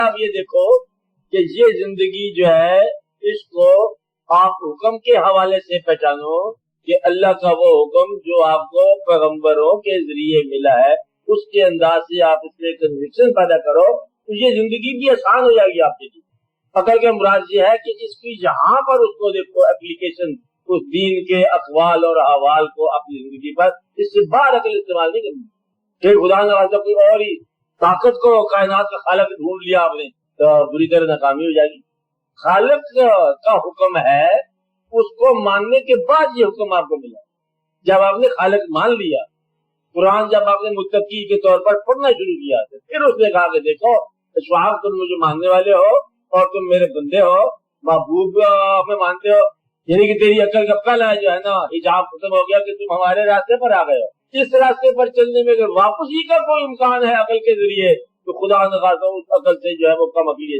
आप ये देखो कि ये जिंदगी जो है इसको आप हुक्म के हवाले से पहचानो कि अल्लाह का वो हुक्म जो आपको पैगंबरों के जरिए मिला है, उसके अंदाज से आप इसमें कन्विक्शन पैदा करो तो ये जिंदगी भी आसान हो जाएगी आपके लिए। अकल के मुराद ये है कि इसकी जहां पर उसको देखो एप्लीकेशन उस दीन के अकवाल और अहवाल को अपनी जिंदगी पर, इससे बाहर अकल इस्तेमाल नहीं करनी। कि खुदा न खास्ता कोई और ही ताकत को कायनात का खालिक ढूंढ लिया आपने तो बुरी तरह नाकामी हो जाएगी। खालिक का हुक्म है, उसको मानने के बाद ये हुक्म आपको मिला। जब आपने खालिक मान लिया, कुरान जब आपने मुत्तकी के तौर पर पढ़ना शुरू किया तो फिर उसने कहा कि देखो इशफाक, तुम मुझे मानने वाले हो और तुम मेरे बंदे हो, महबूब में मानते हो, यानी कि तेरी अकल का पहला जो है ना हिजाब खत्म हो गया कि तुम हमारे रास्ते पर आ गए हो। इस रास्ते पर चलने में अगर वापसी का कोई इम्कान है अकल के जरिए तो खुदा न खास्ता उस अकल से जो है वो कम अकली